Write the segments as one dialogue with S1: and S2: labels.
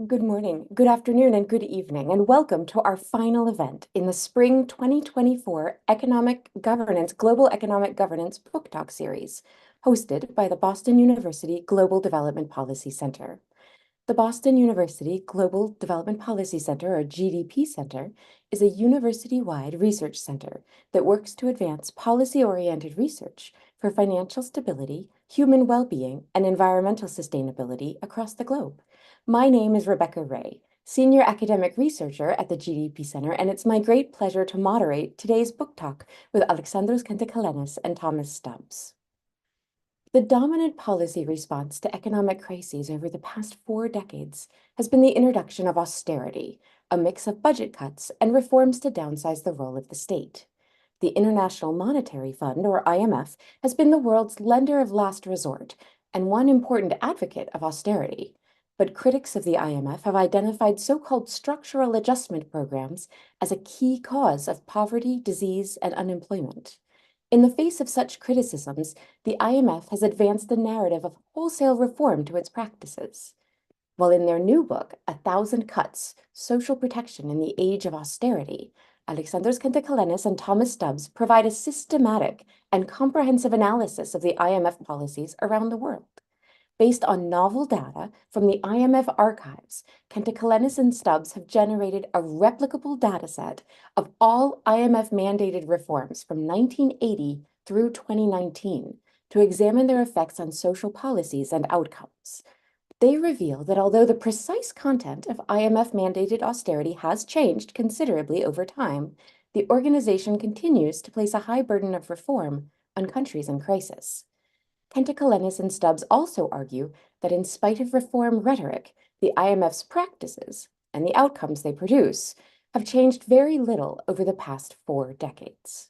S1: Good morning, good afternoon, and good evening, and welcome to our final event in the Spring 2024 Global Economic Governance Book Talk Series, hosted by the Boston University Global Development Policy Center. The Boston University Global Development Policy Center, or GDP Center, is a university-wide research center that works to advance policy-oriented research for financial stability, human well-being, and environmental sustainability across the globe. My name is Rebecca Ray, Senior Academic Researcher at the GDP Center, and it's my great pleasure to moderate today's book talk with Alexandros Kentikelenis and Thomas Stubbs. The dominant policy response to economic crises over the past 4 decades has been the introduction of austerity, a mix of budget cuts and reforms to downsize the role of the state. The International Monetary Fund, or IMF, has been the world's lender of last resort and one important advocate of austerity. But critics of the IMF have identified so-called structural adjustment programs as a key cause of poverty, disease, and unemployment. In the face of such criticisms, the IMF has advanced the narrative of wholesale reform to its practices. While in their new book, 1,000 Cuts, Social Protection in the Age of Austerity, Alexandros Kentikelenis and Thomas Stubbs provide a systematic and comprehensive analysis of the IMF policies around the world. Based on novel data from the IMF archives, Kentikelenis and Stubbs have generated a replicable dataset of all IMF-mandated reforms from 1980 through 2019 to examine their effects on social policies and outcomes. They reveal that although the precise content of IMF-mandated austerity has changed considerably over time, the organization continues to place a high burden of reform on countries in crisis. Kentikelenis and Stubbs also argue that in spite of reform rhetoric, the IMF's practices and the outcomes they produce have changed very little over the past 4 decades.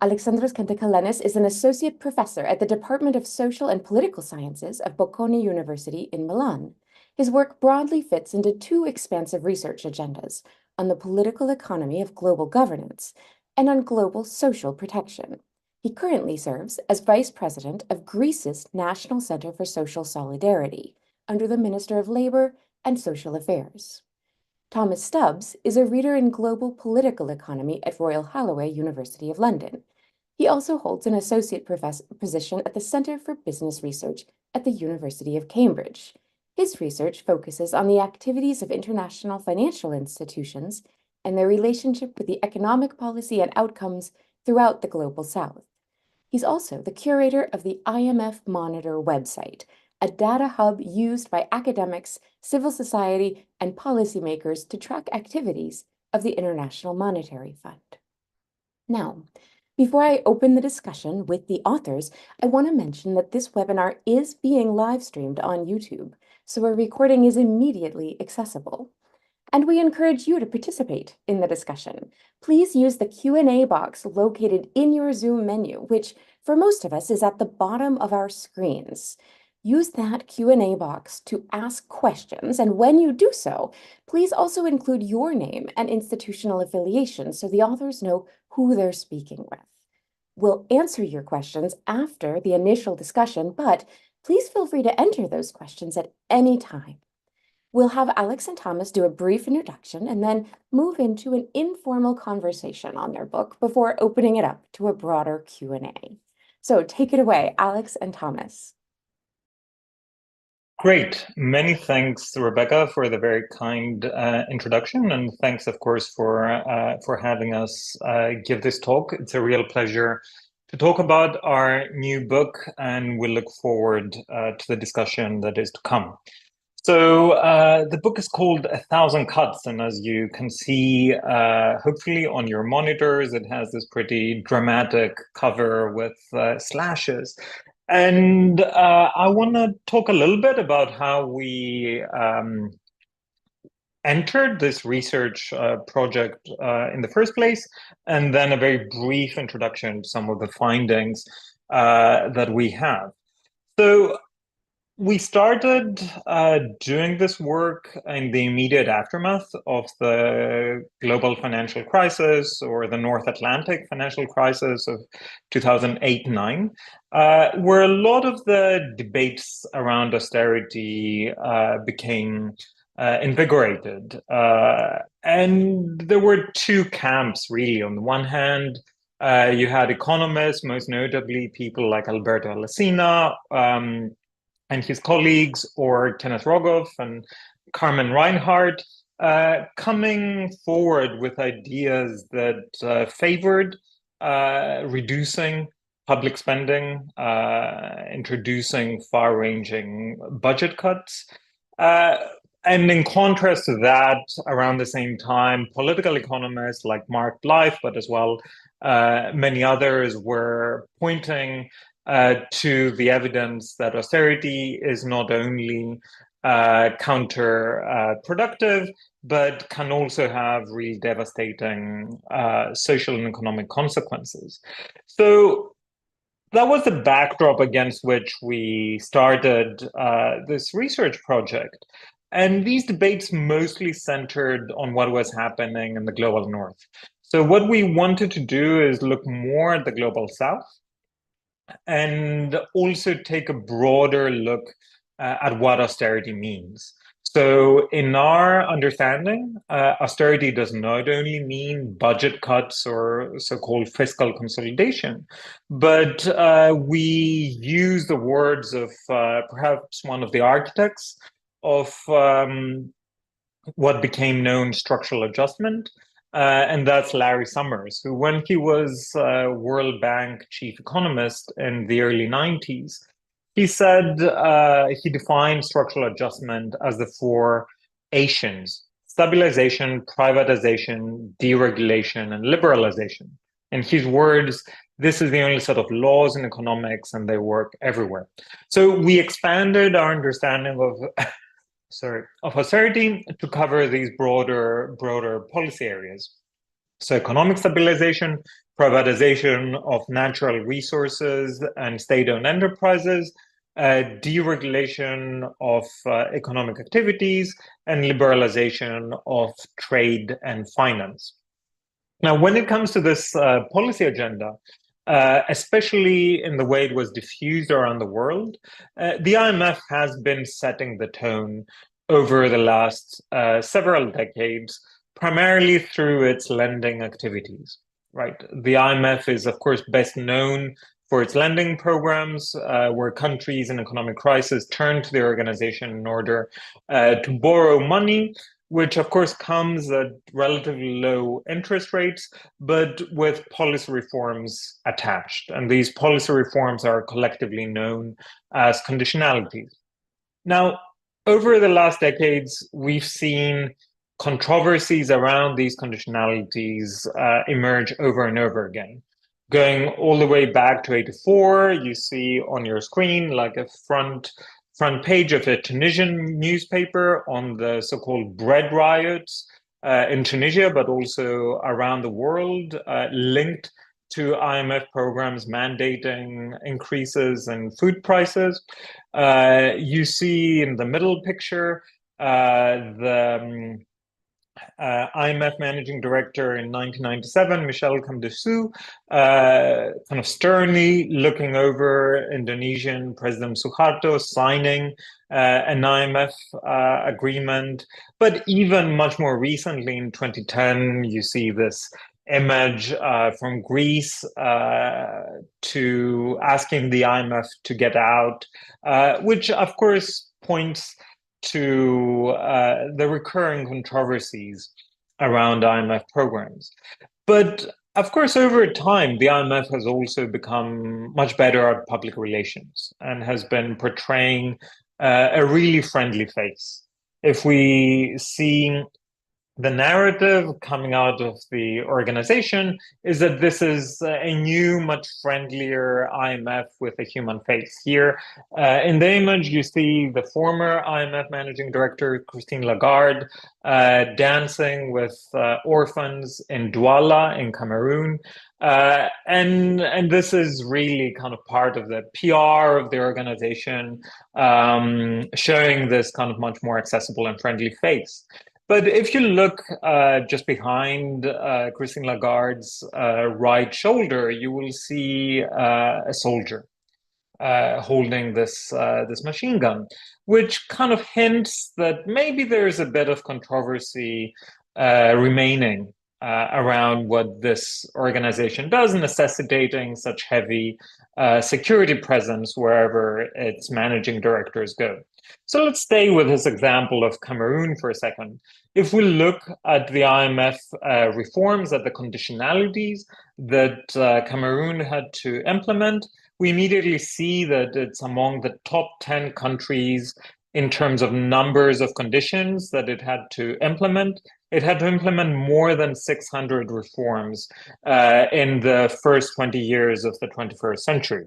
S1: Alexandros Kentikelenis is an associate professor at the Department of Social and Political Sciences of Bocconi University in Milan. His work broadly fits into two expansive research agendas on the political economy of global governance and on global social protection. He currently serves as Vice President of Greece's National Center for Social Solidarity under the Minister of Labor and Social Affairs. Thomas Stubbs is a reader in global political economy at Royal Holloway, University of London. He also holds an associate position at the Center for Business Research at the University of Cambridge. His research focuses on the activities of international financial institutions and their relationship with the economic policy and outcomes throughout the Global South. He's also the curator of the IMF Monitor website, a data hub used by academics, civil society, and policymakers to track activities of the International Monetary Fund. Now, before I open the discussion with the authors, I want to mention that this webinar is being live streamed on YouTube, so a recording is immediately accessible. And we encourage you to participate in the discussion. Please use the Q&A box located in your Zoom menu, which for most of us is at the bottom of our screens. Use that Q&A box to ask questions, and when you do so, please also include your name and institutional affiliation so the authors know who they're speaking with. We'll answer your questions after the initial discussion, but please feel free to enter those questions at any time. We'll have Alex and Thomas do a brief introduction and then move into an informal conversation on their book before opening it up to a broader Q&A. So take it away, Alex and Thomas.
S2: Great. Many thanks, Rebecca, for the very kind introduction, and thanks, of course, for having us give this talk. It's a real pleasure to talk about our new book, and we look forward to the discussion that is to come. So the book is called 1,000 Cuts, and as you can see, hopefully on your monitors, it has this pretty dramatic cover with slashes. And I want to talk a little bit about how we entered this research project in the first place, and then a very brief introduction to some of the findings that we have. So we started doing this work in the immediate aftermath of the global financial crisis, or the North Atlantic financial crisis of 2008-9, where a lot of the debates around austerity became invigorated. And there were two camps, really. On the one hand, you had economists, most notably people like Alberto Alesina and his colleagues, or Kenneth Rogoff and Carmen Reinhardt, coming forward with ideas that favored reducing public spending, introducing far-ranging budget cuts. And in contrast to that, around the same time, political economists like Mark Blyth, but as well many others, were pointing to the evidence that austerity is not only counterproductive, but can also have really devastating social and economic consequences. So that was the backdrop against which we started this research project. And these debates mostly centered on what was happening in the global north. So what we wanted to do is look more at the global south and also take a broader look at what austerity means. So in our understanding, austerity does not only mean budget cuts or so-called fiscal consolidation, but we use the words of perhaps one of the architects of what became known structural adjustment, and that's Larry Summers, who, when he was World Bank chief economist in the early 90s, he said he defined structural adjustment as the four Asians: stabilization, privatization, deregulation, and liberalization. In his words, this is the only set of laws in economics, and they work everywhere. So we expanded our understanding of austerity to cover these broader policy areas. So economic stabilization, privatization of natural resources and state-owned enterprises, deregulation of economic activities, and liberalization of trade and finance. Now, when it comes to this policy agenda, especially in the way it was diffused around the world, the IMF has been setting the tone over the last several decades, primarily through its lending activities, right? The IMF is, of course, best known for its lending programs, where countries in economic crisis turn to the organization in order to borrow money, which of course comes at relatively low interest rates, but with policy reforms attached. And these policy reforms are collectively known as conditionalities. Now, over the last decades, we've seen controversies around these conditionalities emerge over and over again. Going all the way back to 84, you see on your screen like a front page of a Tunisian newspaper on the so-called bread riots in Tunisia, but also around the world, linked to IMF programs mandating increases in food prices. You see in the middle picture the IMF managing director in 1997, Michel Camdessou, kind of sternly looking over Indonesian President Suharto signing an IMF agreement. But even much more recently, in 2010, you see this image from Greece to asking the IMF to get out, which of course points to the recurring controversies around IMF programs. But of course, over time, the IMF has also become much better at public relations and has been portraying a really friendly face. If we see the narrative coming out of the organization is that this is a new, much friendlier IMF with a human face. Here in the image, you see the former IMF managing director, Christine Lagarde, dancing with orphans in Douala in Cameroon. And this is really kind of part of the PR of the organization, showing this kind of much more accessible and friendly face. But if you look just behind Christine Lagarde's right shoulder, you will see a soldier holding this machine gun. which kind of hints that maybe there's a bit of controversy remaining around what this organization does, necessitating such heavy security presence wherever its managing directors go. So let's stay with this example of Cameroon for a second. If we look at the IMF reforms, at the conditionalities that Cameroon had to implement, we immediately see that it's among the top 10 countries in terms of numbers of conditions that it had to implement. It had to implement more than 600 reforms in the first 20 years of the 21st century.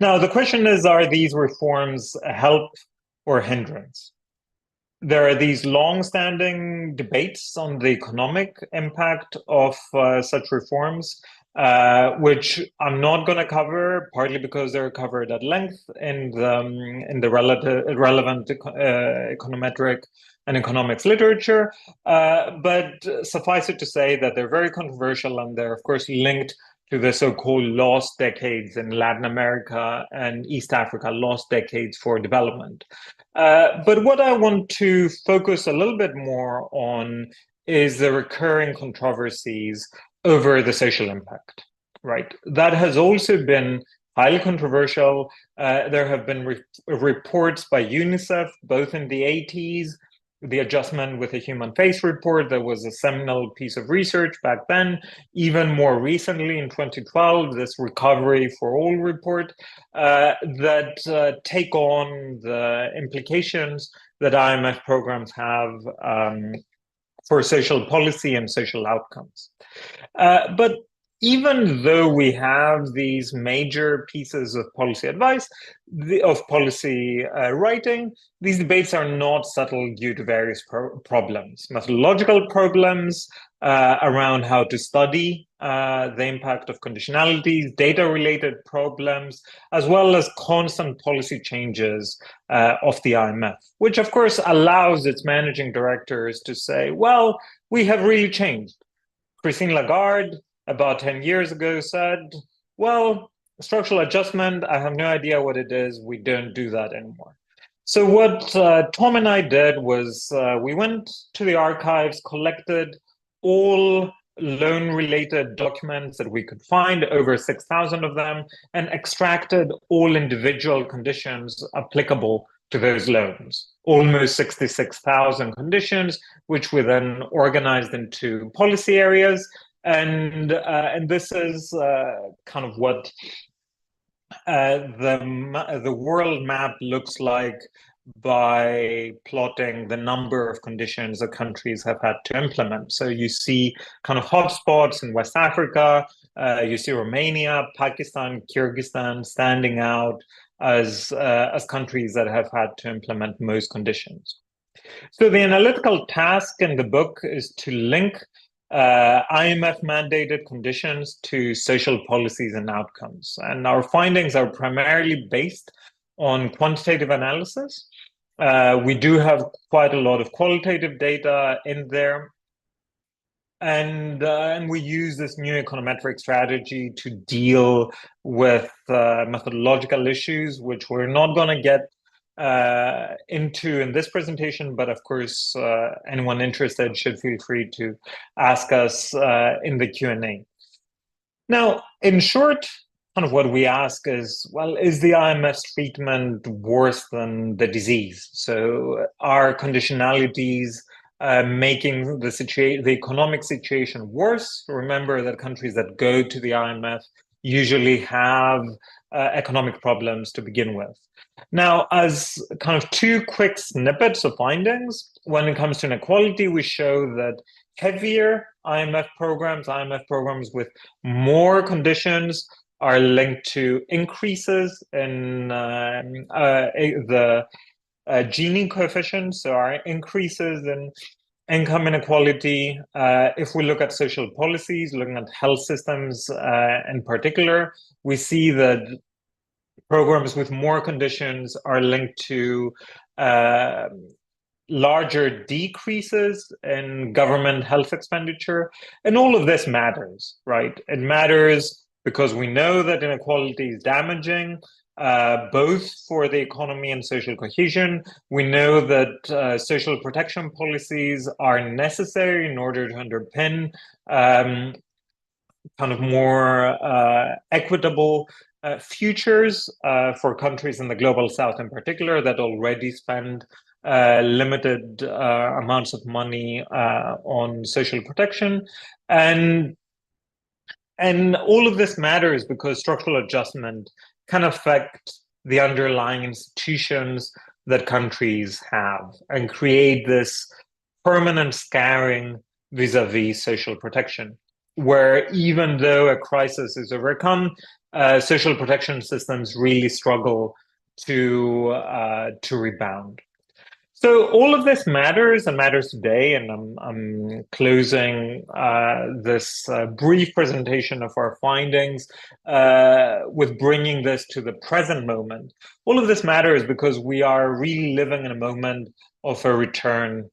S2: Now, the question is, are these reforms a help or a hindrance? There are these long-standing debates on the economic impact of such reforms, which I'm not going to cover, partly because they're covered at length in the relevant econometric and economics literature. But suffice it to say that they're very controversial, and they're, of course, linked to the so-called lost decades in Latin America and East Africa, lost decades for development. But what I want to focus a little bit more on is the recurring controversies over the social impact, right? That has also been highly controversial. There have been reports by UNICEF, both in the 80s, the Adjustment with a Human Face report, that was a seminal piece of research back then. Even more recently, in 2012, this Recovery for All report that take on the implications that IMF programs have for social policy and social outcomes. But even though we have these major pieces of policy advice, of policy writing, these debates are not settled due to various problems. Methodological problems around how to study the impact of conditionalities, data-related problems, as well as constant policy changes of the IMF, which of course allows its managing directors to say, well, we have really changed. Christine Lagarde, about 10 years ago, said, well, structural adjustment, I have no idea what it is. We don't do that anymore. So what Tom and I did was we went to the archives, collected all loan-related documents that we could find, over 6,000 of them, and extracted all individual conditions applicable to those loans. Almost 66,000 conditions, which we then organized into policy areas. And this is kind of what the world map looks like by plotting the number of conditions that countries have had to implement. So you see kind of hotspots in West Africa, you see Romania, Pakistan, Kyrgyzstan standing out as countries that have had to implement most conditions. So the analytical task in the book is to link IMF-mandated conditions to social policies and outcomes. And our findings are primarily based on quantitative analysis. We do have quite a lot of qualitative data in there. And we use this new econometric strategy to deal with methodological issues, which we're not going to get into in this presentation, but of course, anyone interested should feel free to ask us in the Q&A. Now, in short, kind of what we ask is, well, is the IMF's treatment worse than the disease? So are conditionalities making the economic situation worse? Remember that countries that go to the IMF usually have economic problems to begin with. Now, as kind of two quick snippets of findings, when it comes to inequality, we show that heavier IMF programs with more conditions are linked to increases in the Gini coefficient, so our increases in income inequality. If we look at social policies, looking at health systems in particular, we see that programs with more conditions are linked to larger decreases in government health expenditure. And all of this matters, right? It matters because we know that inequality is damaging both for the economy and social cohesion. We know that social protection policies are necessary in order to underpin kind of more equitable futures for countries in the global south in particular that already spend limited amounts of money on social protection. And all of this matters because structural adjustment can affect the underlying institutions that countries have and create this permanent scarring vis-a-vis social protection, where even though a crisis is overcome, social protection systems really struggle to rebound. So all of this matters and matters today, and I'm closing this brief presentation of our findings with bringing this to the present moment. All of this matters because we are really living in a moment of a return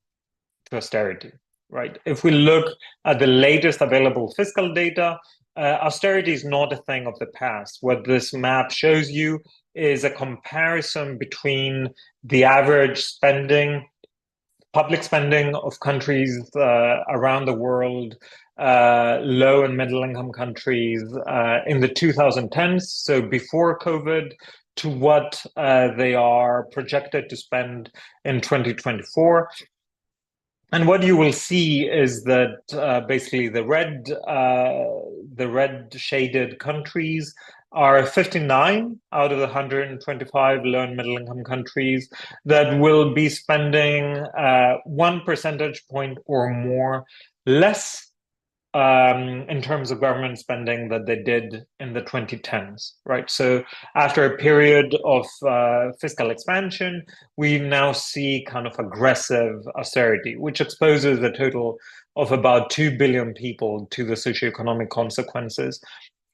S2: to austerity, right? If we look at the latest available fiscal data, austerity is not a thing of the past. What this map shows you is a comparison between the average spending, public spending of countries around the world, low and middle income countries in the 2010s, so before COVID, to what they are projected to spend in 2024. And what you will see is that basically the red shaded countries are 59 out of the 125 low and middle income countries that will be spending 1 percentage point or more less in terms of government spending that they did in the 2010s, right? So after a period of fiscal expansion, we now see kind of aggressive austerity, which exposes a total of about 2 billion people to the socioeconomic consequences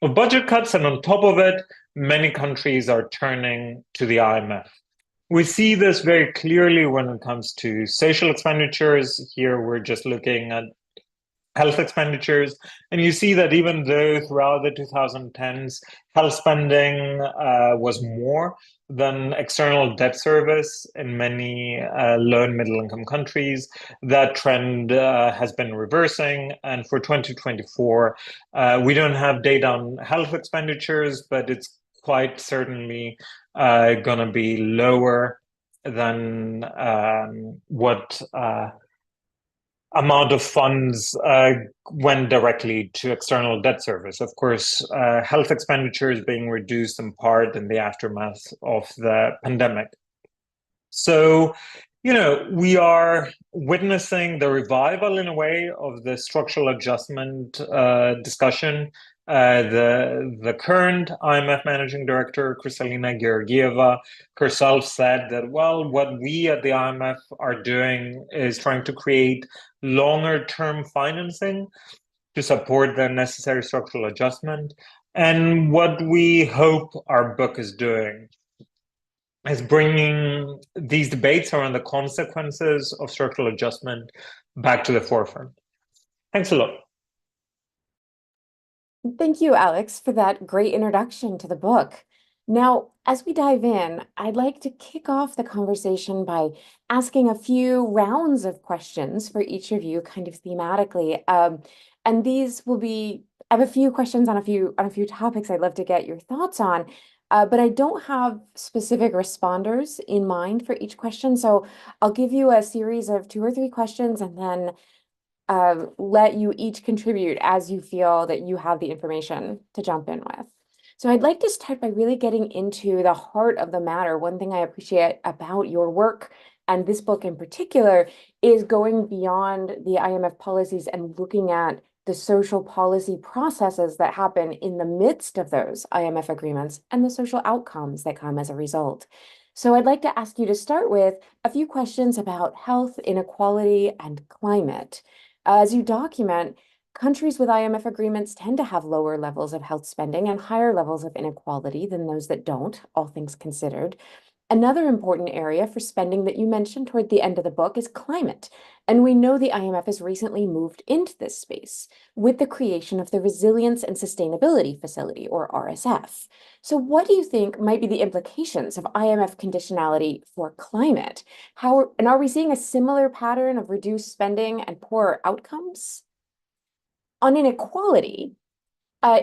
S2: of budget cuts. And on top of it, many countries are turning to the IMF. We see this very clearly when it comes to social expenditures. Here, we're just looking at health expenditures. And you see that even though throughout the 2010s, health spending was more than external debt service in many low and middle income countries, that trend has been reversing. And for 2024, we don't have data on health expenditures, but it's quite certainly going to be lower than what amount of funds went directly to external debt service. Of course, health expenditures being reduced in part in the aftermath of the pandemic. So, we are witnessing the revival in a way of the structural adjustment discussion. The current IMF managing director, Kristalina Georgieva, herself said that, well, what we at the IMF are doing is trying to create longer term financing to support the necessary structural adjustment. And what we hope our book is doing is bringing these debates around the consequences of structural adjustment back to the forefront. Thanks a lot.
S1: Thank you, Alex, for that great introduction to the book. Now, as we dive in, I'd like to kick off the conversation by asking a few rounds of questions for each of you, kind of thematically. And these will be, I have a few questions on a few topics I'd love to get your thoughts on, but I don't have specific responders in mind for each question. So I'll give you a series of 2 or 3 questions and then let you each contribute as you feel that you have the information to jump in with. So I'd like to start by really getting into the heart of the matter. One thing I appreciate about your work and this book in particular is going beyond the IMF policies and looking at the social policy processes that happen in the midst of those IMF agreements and the social outcomes that come as a result. So I'd like to ask you to start with a few questions about health, inequality, and climate. As you document, countries with IMF agreements tend to have lower levels of health spending and higher levels of inequality than those that don't, all things considered. Another important area for spending that you mentioned toward the end of the book is climate. And we know the IMF has recently moved into this space with the creation of the Resilience and Sustainability Facility, or RSF. So, what do you think might be the implications of IMF conditionality for climate? And are we seeing a similar pattern of reduced spending and poorer outcomes? On inequality,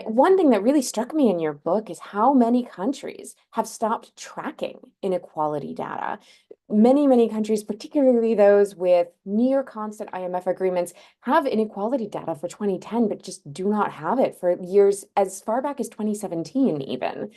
S1: one thing that really struck me in your book is how many countries have stopped tracking inequality data. Many countries, particularly those with near constant IMF agreements, have inequality data for 2010, but just do not have it for years as far back as 2017, even.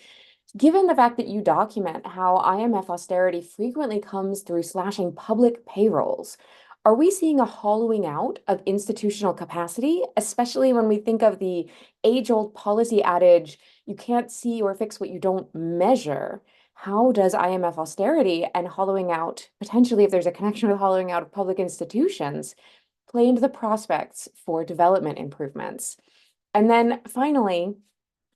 S1: Given the fact that you document how IMF austerity frequently comes through slashing public payrolls, are we seeing a hollowing out of institutional capacity, especially when we think of the age-old policy adage, you can't see or fix what you don't measure? How does IMF austerity and hollowing out, potentially if there's a connection with hollowing out of public institutions, play into the prospects for development improvements? And then finally,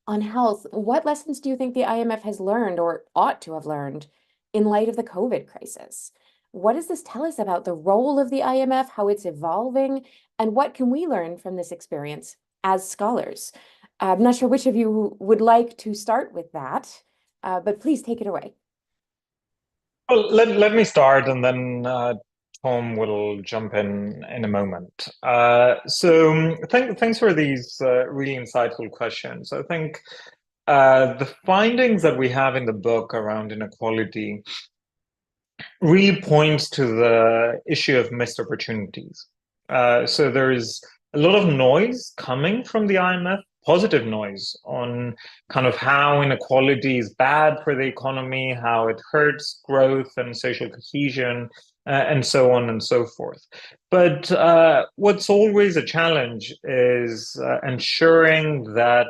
S1: on health, what lessons do you think the IMF has learned or ought to have learned in light of the COVID crisis? What does this tell us about the role of the IMF, how it's evolving, and what can we learn from this experience as scholars? I'm not sure which of you would like to start with that, but please take it away.
S2: Well, let me start, and then Tom will jump in a moment. Thanks for these really insightful questions. I think the findings that we have in the book around inequality really points to the issue of missed opportunities. So there is a lot of noise coming from the IMF, positive noise on kind of how inequality is bad for the economy, how it hurts growth and social cohesion, and so on and so forth. But what's always a challenge is ensuring that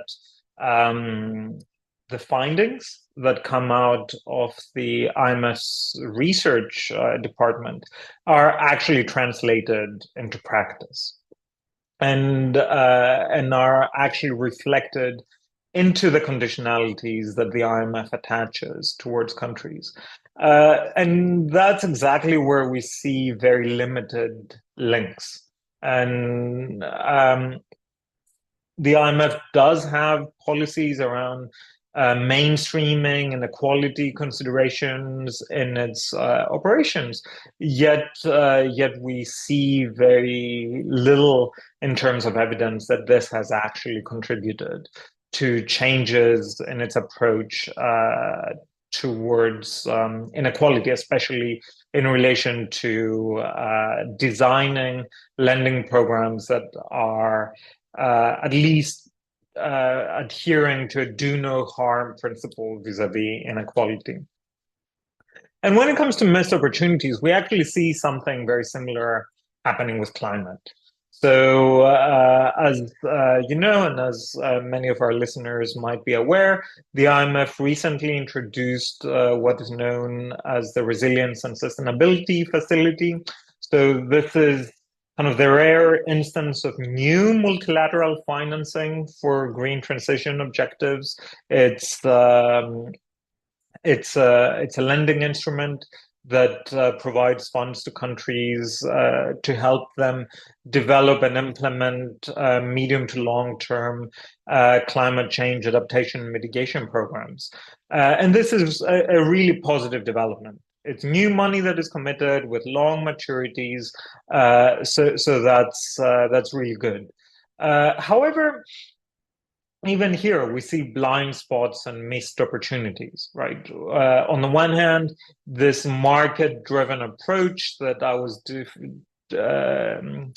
S2: the findings that come out of the IMF's research department are actually translated into practice and are actually reflected into the conditionalities that the IMF attaches towards countries. And that's exactly where we see very limited links. And the IMF does have policies around mainstreaming and equality considerations in its operations. Yet we see very little in terms of evidence that this has actually contributed to changes in its approach towards inequality, especially in relation to designing lending programs that are at least adhering to a do no harm principle vis-a-vis inequality. And when it comes to missed opportunities, we actually see something very similar happening with climate. So as you know, and as many of our listeners might be aware, the IMF recently introduced what is known as the Resilience and Sustainability Facility. So this is kind of the rare instance of new multilateral financing for green transition objectives. It's a lending instrument that provides funds to countries to help them develop and implement medium to long-term climate change adaptation and mitigation programs. And this is a really positive development. It's new money that is committed with long maturities, so that's really good. However, even here, we see blind spots and missed opportunities, right? On the one hand, this market-driven approach that I was talking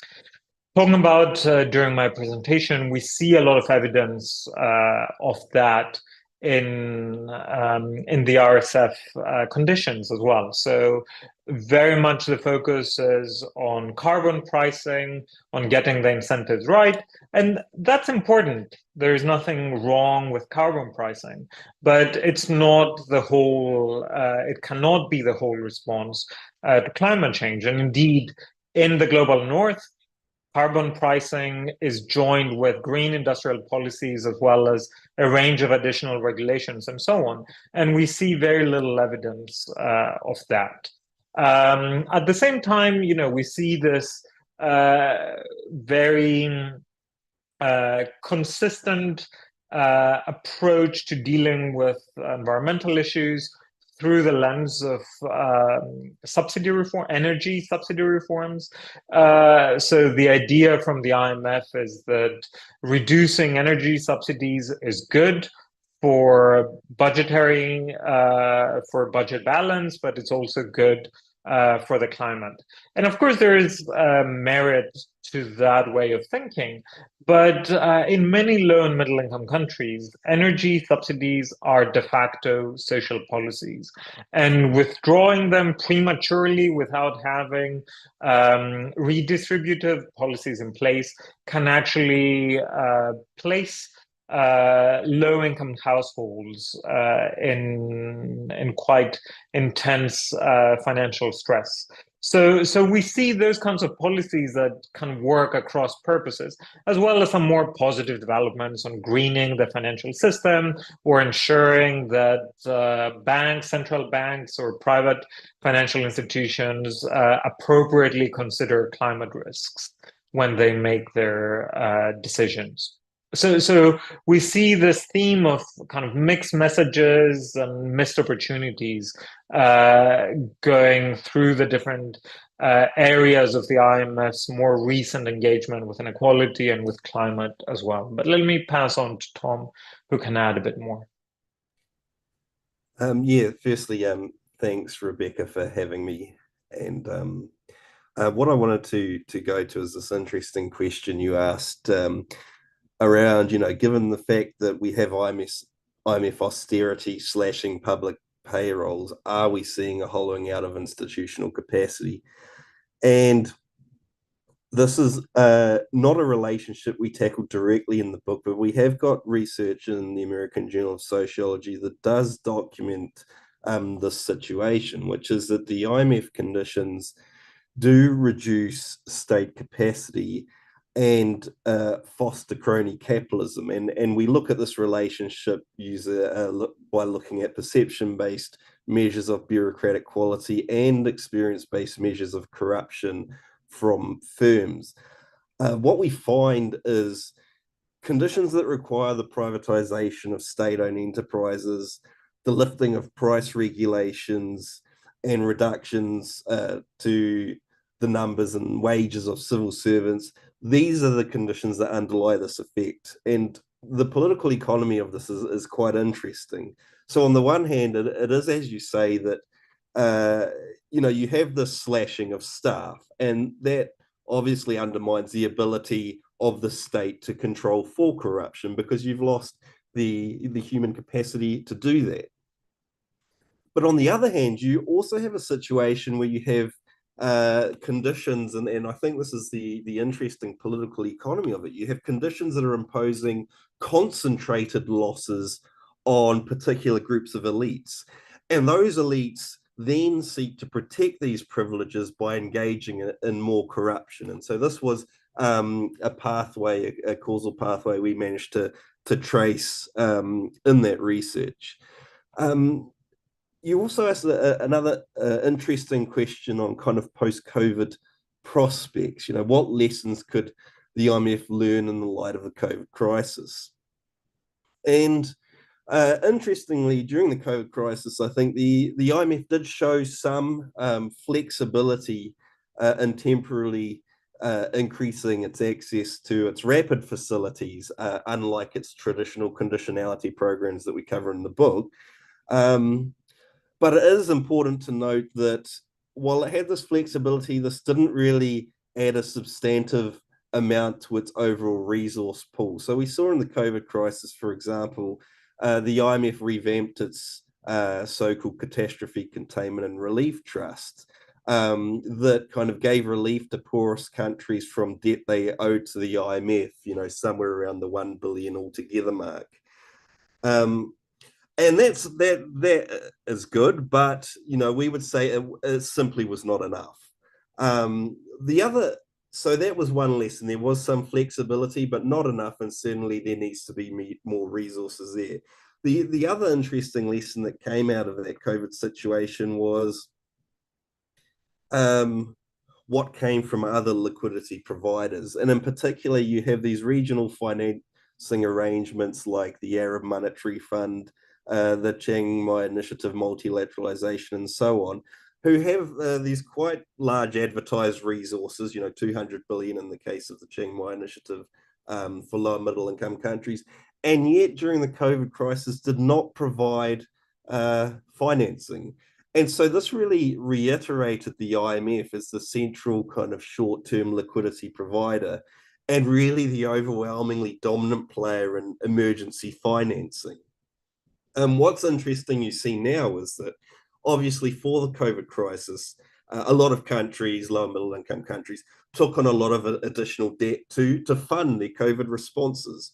S2: about during my presentation, we see a lot of evidence of that in the RSF conditions as well. So very much the focus is on carbon pricing, on getting the incentives right. And that's important. There's nothing wrong with carbon pricing, but it's not the whole, it cannot be the whole response to climate change. And indeed, in the global north, carbon pricing is joined with green industrial policies as well as a range of additional regulations and so on. And we see very little evidence of that. At the same time, we see this very consistent approach to dealing with environmental issues through the lens of subsidy reform, energy subsidy reforms. So the idea from the IMF is that reducing energy subsidies is good for budgetary, for budget balance, but it's also good for the climate. And of course, there is merit to that way of thinking. But in many low and middle income countries, energy subsidies are de facto social policies. And withdrawing them prematurely without having redistributive policies in place can actually place low-income households in quite intense financial stress. So we see those kinds of policies that can work across purposes, as well as some more positive developments on greening the financial system or ensuring that banks, central banks, or private financial institutions appropriately consider climate risks when they make their decisions. So we see this theme of kind of mixed messages and missed opportunities going through the different areas of the IMF's more recent engagement with inequality and with climate as well. But let me pass on to Tom, who can add a bit more.
S3: Firstly, thanks, Rebecca, for having me. And what I wanted to go to is this interesting question you asked around, given the fact that we have IMF austerity slashing public payrolls, are we seeing a hollowing out of institutional capacity? And this is not a relationship we tackled directly in the book, but we have got research in the American Journal of Sociology that does document this situation, which is that the IMF conditions do reduce state capacity and foster crony capitalism. And we look at this relationship by looking at perception-based measures of bureaucratic quality and experience-based measures of corruption from firms. What we find is conditions that require the privatization of state-owned enterprises, the lifting of price regulations, and reductions to the numbers and wages of civil servants. These are the conditions that underlie this effect. And the political economy of this is quite interesting. So on the one hand, it is, as you say, that you have this slashing of staff, and that obviously undermines the ability of the state to control for corruption, because you've lost the human capacity to do that. But on the other hand, you also have a situation where you have conditions, and I think this is the interesting political economy of it. You have conditions that are imposing concentrated losses on particular groups of elites, and those elites then seek to protect these privileges by engaging in more corruption. And so this was a pathway, a causal pathway we managed to trace in that research. You also asked another interesting question on kind of post-COVID prospects. What lessons could the IMF learn in the light of the COVID crisis? And interestingly, during the COVID crisis, I think the IMF did show some flexibility in temporarily increasing its access to its rapid facilities, unlike its traditional conditionality programs that we cover in the book. But it is important to note that while it had this flexibility, this didn't really add a substantive amount to its overall resource pool. So we saw in the COVID crisis, for example, the IMF revamped its so-called catastrophe containment and relief trust that kind of gave relief to poorest countries from debt they owed to the IMF, somewhere around the 1 billion altogether mark. And that is good, but we would say it simply was not enough. The other So that was one lesson. There was some flexibility, but not enough, and certainly there needs to be more resources there. The other interesting lesson that came out of that COVID situation was what came from other liquidity providers. And in particular, you have these regional financing arrangements like the Arab Monetary Fund, the Chiang Mai Initiative Multilateralization, and so on, who have these quite large advertised resources, 200 billion in the case of the Chiang Mai Initiative for low and middle income countries. And yet during the COVID crisis did not provide financing. And so this really reiterated the IMF as the central kind of short-term liquidity provider and really the overwhelmingly dominant player in emergency financing. What's interesting you see now is that obviously for the COVID crisis, a lot of countries, low and middle income countries, took on a lot of additional debt to fund their COVID responses.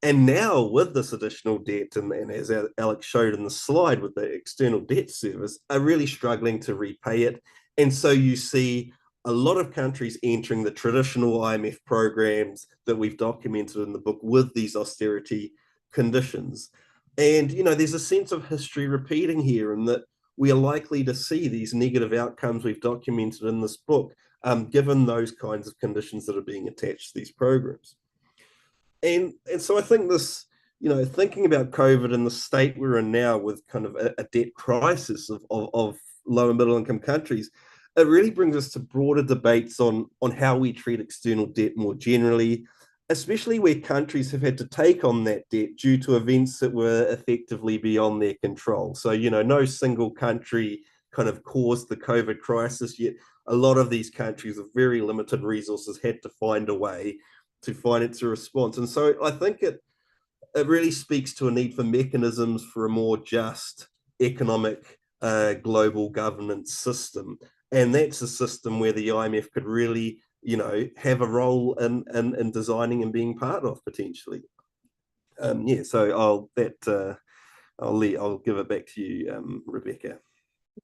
S3: And now with this additional debt, and as Alex showed in the slide with the external debt service, are really struggling to repay it. And so you see a lot of countries entering the traditional IMF programs that we've documented in the book with these austerity conditions. And, there's a sense of history repeating here, and that we are likely to see these negative outcomes we've documented in this book, given those kinds of conditions that are being attached to these programs. And so I think this, thinking about COVID and the state we're in now with kind of a debt crisis of low and middle income countries, it really brings us to broader debates on how we treat external debt more generally, especially where countries have had to take on that debt due to events that were effectively beyond their control. So, no single country kind of caused the COVID crisis, yet a lot of these countries with very limited resources had to find a way to finance a response. And so I think it really speaks to a need for mechanisms for a more just economic global governance system. And that's a system where the IMF could really, have a role in designing and being part of potentially. So I'll give it back to you, Rebecca.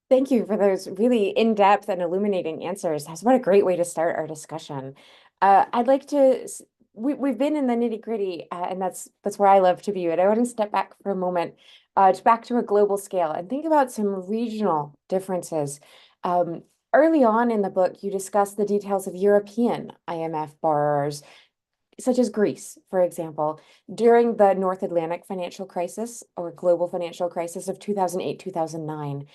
S1: Thank you for those really in-depth and illuminating answers. What a great way to start our discussion. I'd like to, we've been in the nitty-gritty, and that's where I love to be. And I want to step back for a moment, back to a global scale and think about some regional differences. Early on in the book, you discuss the details of European IMF borrowers, such as Greece, for example, during the North Atlantic financial crisis or global financial crisis of 2008-2009.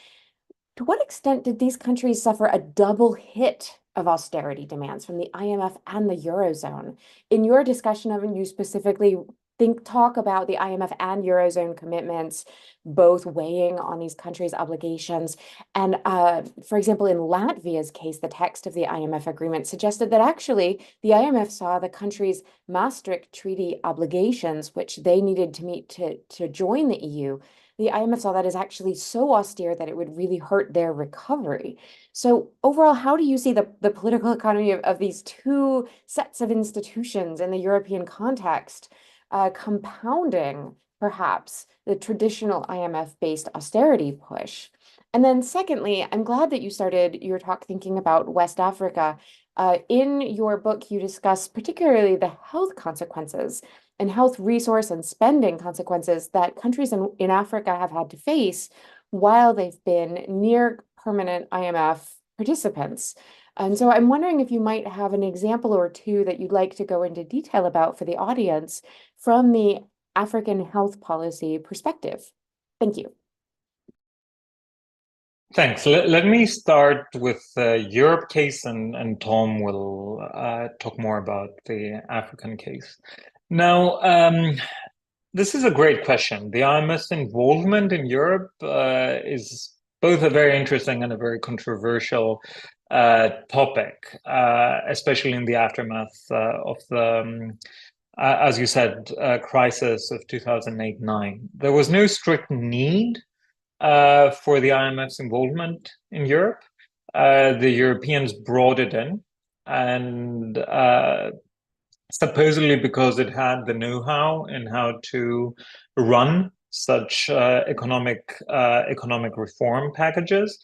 S1: To what extent did these countries suffer a double hit of austerity demands from the IMF and the Eurozone? In your discussion of it, you specifically talk about the IMF and Eurozone commitments, both weighing on these countries' obligations. And for example, in Latvia's case, the text of the IMF agreement suggested that actually the IMF saw the country's Maastricht Treaty obligations, which they needed to meet to join the EU, the IMF saw that as actually so austere that it would really hurt their recovery. So overall, how do you see the political economy of these two sets of institutions in the European context compounding perhaps the traditional IMF-based austerity push? And then secondly, I'm glad that you started your talk thinking about West Africa. In your book, you discuss particularly the health consequences and health resource and spending consequences that countries in Africa have had to face while they've been near permanent IMF participants. And so I'm wondering if you might have an example or two that you'd like to go into detail about for the audience from the African health policy perspective. Thank you.
S2: Thanks. Let me start with the Europe case, and Tom will talk more about the African case. Now, this is a great question. The IMF's involvement in Europe is both a very interesting and a very controversial topic, especially in the aftermath of the, as you said, crisis of 2008-9. There was no strict need for the IMF's involvement in Europe. The Europeans brought it in, and supposedly because it had the know-how in how to run such economic reform packages.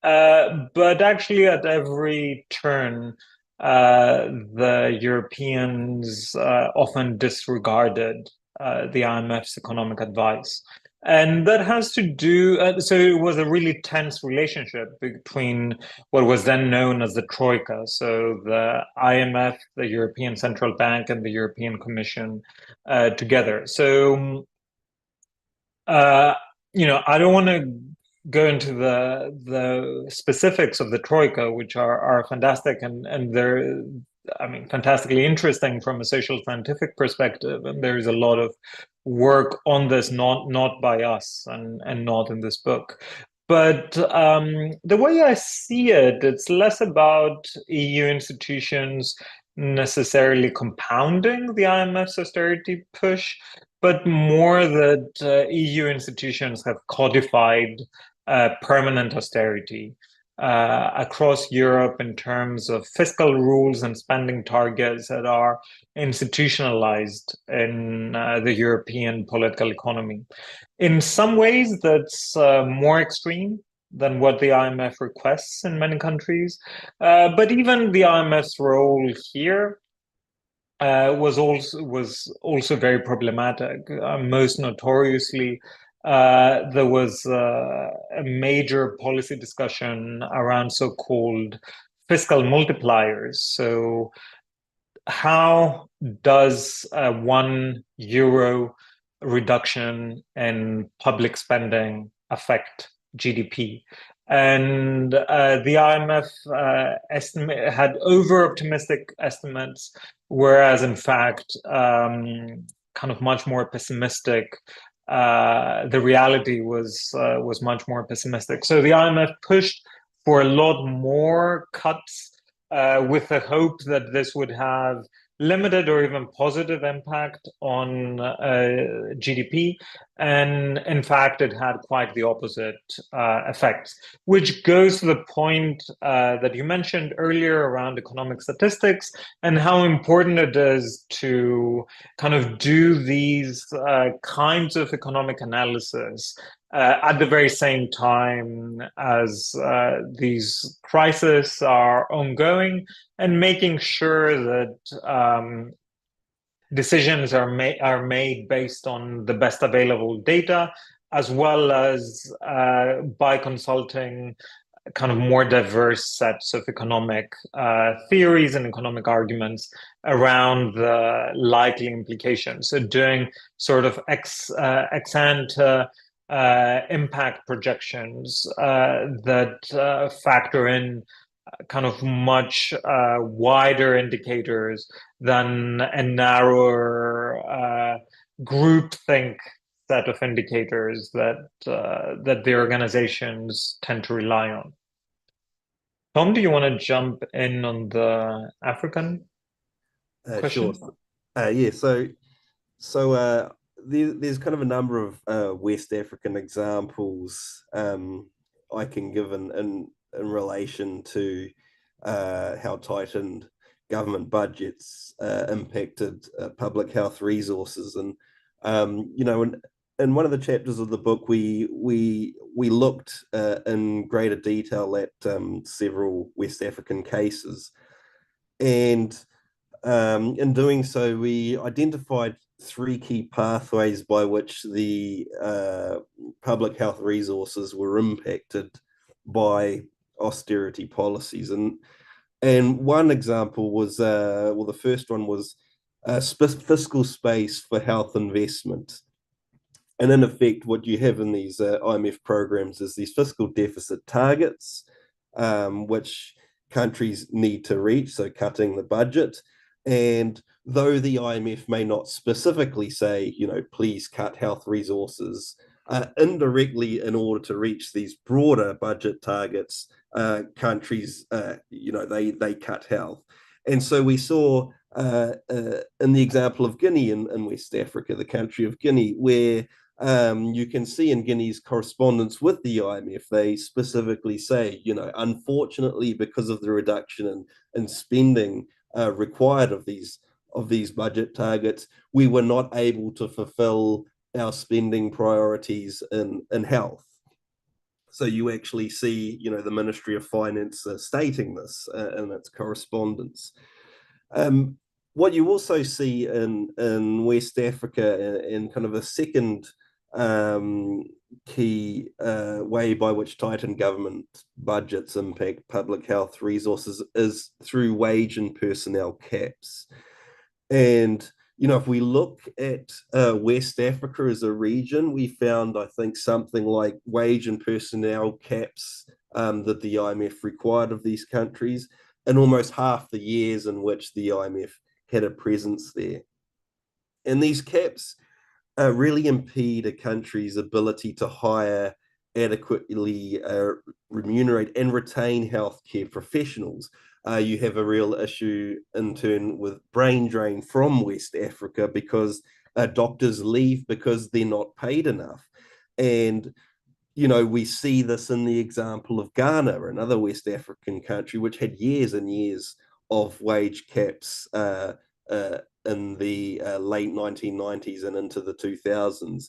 S2: But actually at every turn, the Europeans often disregarded the IMF's economic advice. And that has to do, so it was a really tense relationship between what was then known as the Troika. So the IMF, the European Central Bank, and the European Commission together. So, I don't want to go into the specifics of the Troika, which are fantastic and they're, I mean, fantastically interesting from a social scientific perspective. And there's a lot of work on this, not by us and not in this book. But the way I see it, it's less about EU institutions necessarily compounding the IMF's austerity push, but more that EU institutions have codified permanent austerity across Europe in terms of fiscal rules and spending targets that are institutionalized in the European political economy. In some ways, that's more extreme than what the IMF requests in many countries. But even the IMF's role here was also very problematic. Most notoriously, there was a major policy discussion around so-called fiscal multipliers. So, how does a €1 reduction in public spending affect GDP? And the IMF had over-optimistic estimates, whereas in fact, kind of much more pessimistic. The reality was much more pessimistic. So the IMF pushed for a lot more cuts with the hope that this would have limited or even positive impact on GDP. And in fact, it had quite the opposite effects, which goes to the point that you mentioned earlier around economic statistics and how important it is to kind of do these kinds of economic analysis at the very same time as these crises are ongoing, and making sure that decisions are made based on the best available data, as well as by consulting kind of more diverse sets of economic theories and economic arguments around the likely implications. So doing sort of ex ante impact projections that factor in kind of much wider indicators than a narrower groupthink set of indicators that the organizations tend to rely on. Tom, do you want to jump in on the African question?
S3: Sure. Yeah. So there's kind of a number of West African examples I can give in relation to how tightened government budgets impacted public health resources. And in one of the chapters of the book, we looked in greater detail at several West African cases, and in doing so, we identified three key pathways by which the public health resources were impacted by austerity policies. And one example was, the first one was fiscal space for health investment. And in effect, what you have in these IMF programs is these fiscal deficit targets, which countries need to reach, so cutting the budget. And though the IMF may not specifically say, please cut health resources, indirectly, in order to reach these broader budget targets, countries, they cut health. And so we saw in the example of Guinea in West Africa, the country of Guinea, where you can see in Guinea's correspondence with the IMF, they specifically say, unfortunately, because of the reduction in spending required of these budget targets, we were not able to fulfill our spending priorities in health. So you actually see, the Ministry of Finance stating this in its correspondence. What you also see in West Africa in kind of a second key way by which tightened government budgets impact public health resources is through wage and personnel caps. And if we look at West Africa as a region, we found, I think, something like wage and personnel caps that the IMF required of these countries in almost half the years in which the IMF had a presence there. And these caps really impede a country's ability to hire, adequately remunerate and retain healthcare professionals. You have a real issue in turn with brain drain from West Africa because doctors leave because they're not paid enough. And we see this in the example of Ghana, another West African country, which had years and years of wage caps in the late 1990s and into the 2000s,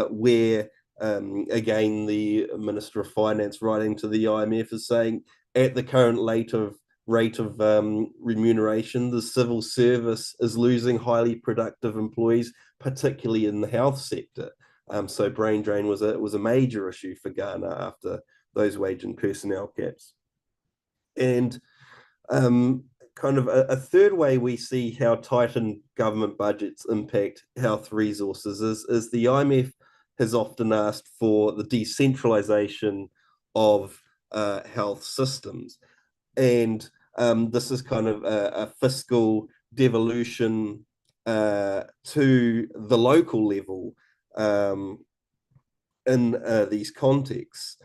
S3: where, again, the Minister of Finance writing to the IMF is saying, at the current rate of remuneration, the civil service is losing highly productive employees, particularly in the health sector. So brain drain was a major issue for Ghana after those wage and personnel caps. And kind of a third way we see how tightened government budgets impact health resources is the IMF has often asked for the decentralization of health systems. And this is kind of a fiscal devolution to the local level in these contexts.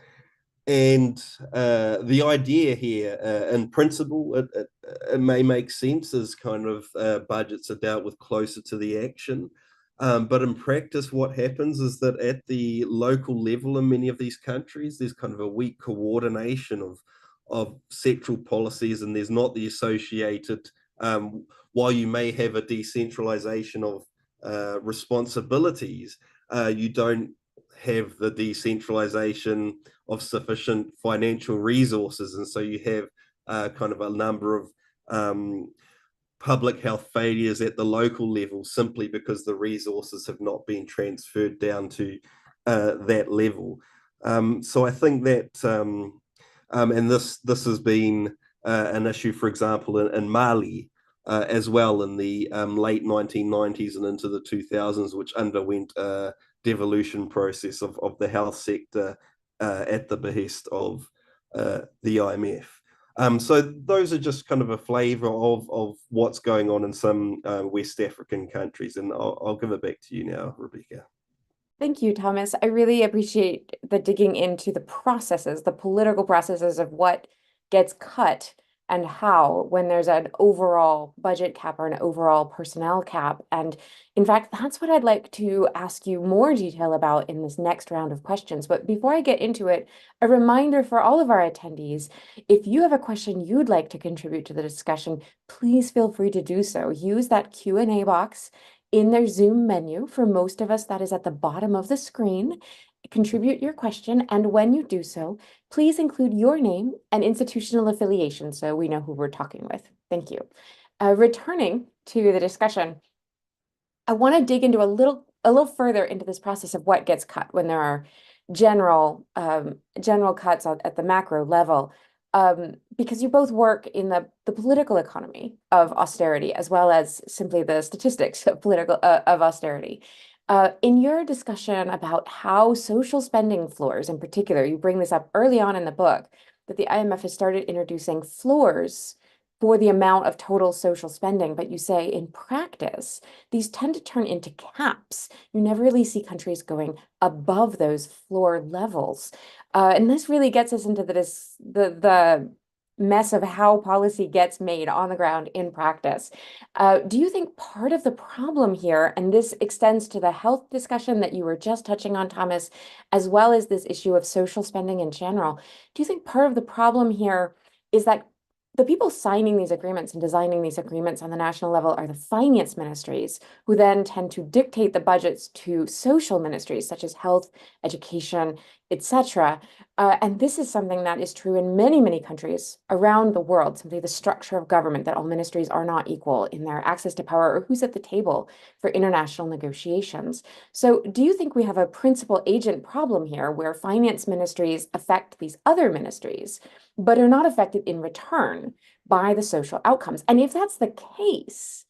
S3: And the idea here, in principle, it may make sense as kind of budgets are dealt with closer to the action. But in practice, what happens is that at the local level in many of these countries, there's kind of a weak coordination of sectoral policies, and there's not the associated, while you may have a decentralization of responsibilities, you don't have the decentralization of sufficient financial resources. And so you have kind of a number of public health failures at the local level simply because the resources have not been transferred down to that level. So I think that, and this has been an issue, for example, in Mali as well in the late 1990s and into the 2000s, which underwent a devolution process of the health sector at the behest of the IMF. So those are just kind of a flavor of what's going on in some West African countries. And I'll give it back to you now, Rebecca.
S1: Thank you, Thomas. I really appreciate the digging into the processes, the political processes of what gets cut and how when there's an overall budget cap or an overall personnel cap. And in fact, that's what I'd like to ask you more detail about in this next round of questions. But before I get into it, a reminder for all of our attendees, if you have a question you'd like to contribute to the discussion, please feel free to do so. Use that Q&A box in their Zoom menu. For most of us, that is at the bottom of the screen. Contribute your question, and when you do so, please include your name and institutional affiliation so we know who we're talking with. Thank you. Returning to the discussion, I want to dig into a little further into this process of what gets cut when there are general cuts at the macro level. Because you both work in the political economy of austerity as well as simply the statistics of of austerity. In your discussion about how social spending floors, in particular, you bring this up early on in the book, that the IMF has started introducing floors for the amount of total social spending, but you say in practice, these tend to turn into caps. You never really see countries going above those floor levels. And this really gets us into the mess of how policy gets made on the ground in practice. Do you think part of the problem here, and this extends to the health discussion that you were just touching on, Thomas, as well as this issue of social spending in general, do you think part of the problem here is that the people signing these agreements and designing these agreements on the national level are the finance ministries, who then tend to dictate the budgets to social ministries such as health, education, etc. And this is something that is true in many, many countries around the world, simply the structure of government, that all ministries are not equal in their access to power or who's at the table for international negotiations. So do you think we have a principal agent problem here where finance ministries affect these other ministries, but are not affected in return by the social outcomes? And if that's the case,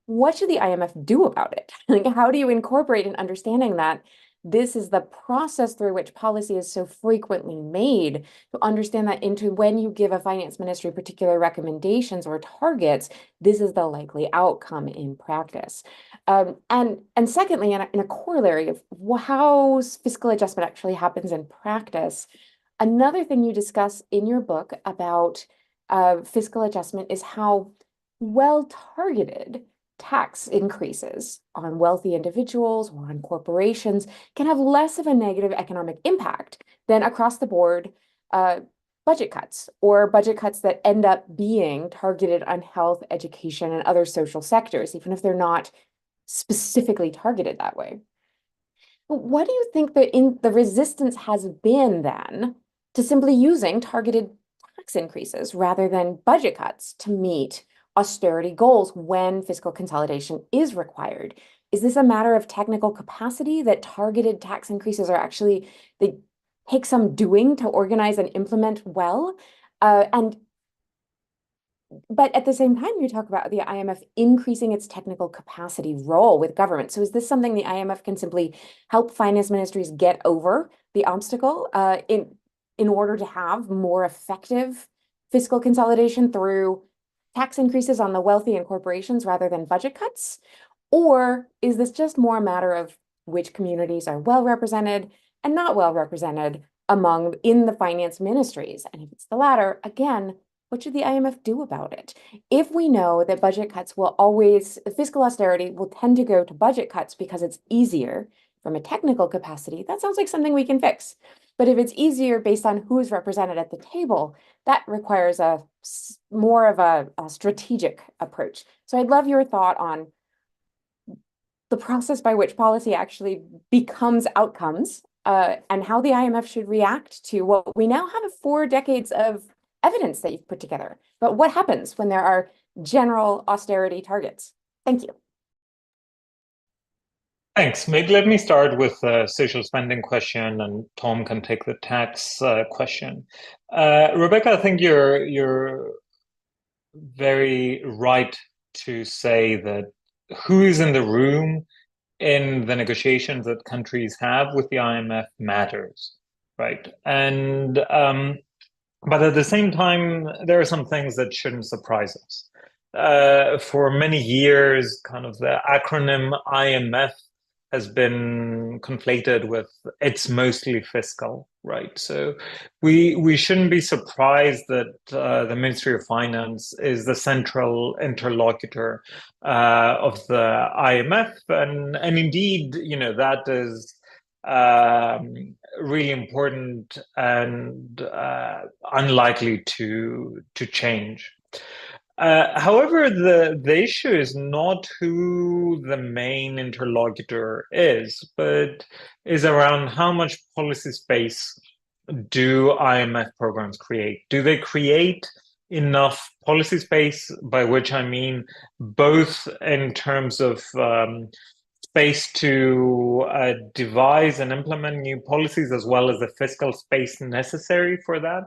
S1: what should the IMF do about it? Like, how do you incorporate an understanding that this is the process through which policy is so frequently made, to understand that into when you give a finance ministry particular recommendations or targets, this is the likely outcome in practice. And secondly, in a corollary of how fiscal adjustment actually happens in practice, another thing you discuss in your book about fiscal adjustment is how well-targeted tax increases on wealthy individuals or on corporations can have less of a negative economic impact than across the board budget cuts, or budget cuts that end up being targeted on health, education, and other social sectors, even if they're not specifically targeted that way. But what do you think the resistance has been then to simply using targeted tax increases rather than budget cuts to meet austerity goals when fiscal consolidation is required? Is this a matter of technical capacity, that targeted tax increases are actually, they take some doing to organize and implement well? But at the same time, you talk about the IMF increasing its technical capacity role with government. So is this something the IMF can simply help finance ministries get over the obstacle in order to have more effective fiscal consolidation through tax increases on the wealthy and corporations rather than budget cuts? Or is this just more a matter of which communities are well represented and not well represented in the finance ministries? And if it's the latter, again, what should the IMF do about it? If we know that budget cuts fiscal austerity will tend to go to budget cuts because it's easier from a technical capacity, that sounds like something we can fix. But if it's easier based on who's represented at the table, that requires more of a strategic approach. So I'd love your thought on the process by which policy actually becomes outcomes, and how the IMF should react to what we now have 4 decades of evidence that you've put together. But what happens when there are general austerity targets? Thank you.
S2: Thanks. Maybe let me start with the social spending question, and Tom can take the tax question. Rebecca, I think you're very right to say that who is in the room in the negotiations that countries have with the IMF matters, right? And but at the same time, there are some things that shouldn't surprise us. For many years, kind of the acronym IMF has been conflated with it's mostly fiscal, right? So we shouldn't be surprised that the Ministry of Finance is the central interlocutor of the IMF, and indeed, that is really important and unlikely to change. However, the issue is not who the main interlocutor is, but is around how much policy space do IMF programs create? Do they create enough policy space, by which I mean both in terms of space to devise and implement new policies, as well as the fiscal space necessary for that?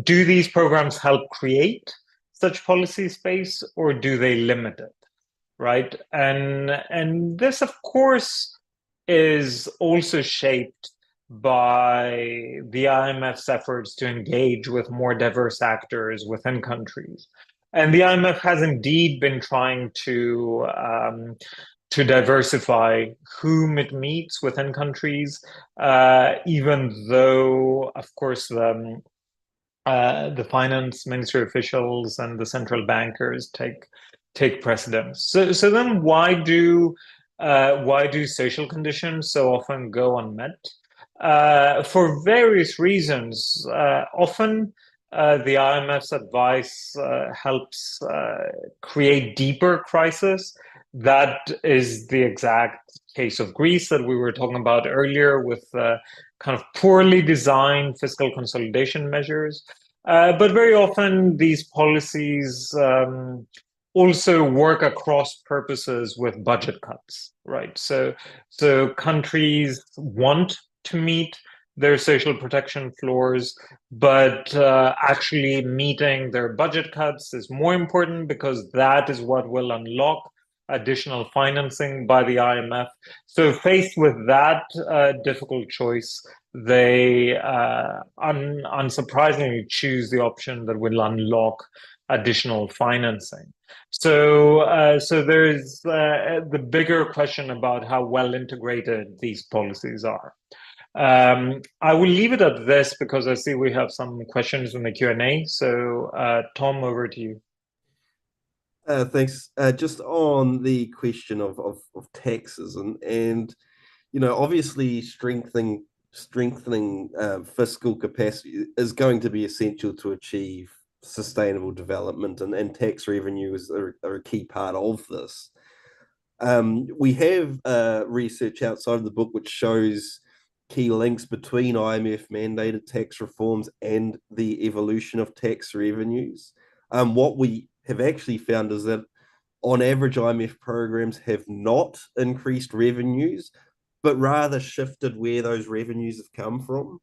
S2: Do these programs help create such policy space, or do they limit it, right? And this, of course, is also shaped by the IMF's efforts to engage with more diverse actors within countries. And the IMF has indeed been trying to diversify whom it meets within countries, even though, of course, the finance ministry officials and the central bankers take precedence. So then why do social conditions so often go unmet? For various reasons. Often the IMF's advice helps create deeper crisis That is the exact case of Greece that we were talking about earlier, with kind of poorly designed fiscal consolidation measures. But very often these policies also work across purposes with budget cuts, right? So countries want to meet their social protection floors, but actually meeting their budget cuts is more important, because that is what will unlock additional financing by the IMF. So faced with that difficult choice, they unsurprisingly choose the option that will unlock additional financing. So there's the bigger question about how well integrated these policies are. I will leave it at this, because I see we have some questions in the Q&A. So Tom, over to you.
S3: Thanks. Just on the question of taxes and obviously strengthening fiscal capacity is going to be essential to achieve sustainable development, and tax revenues are a key part of this. We have research outside of the book which shows key links between IMF-mandated tax reforms and the evolution of tax revenues. What we have actually found is that on average, IMF programs have not increased revenues, but rather shifted where those revenues have come from.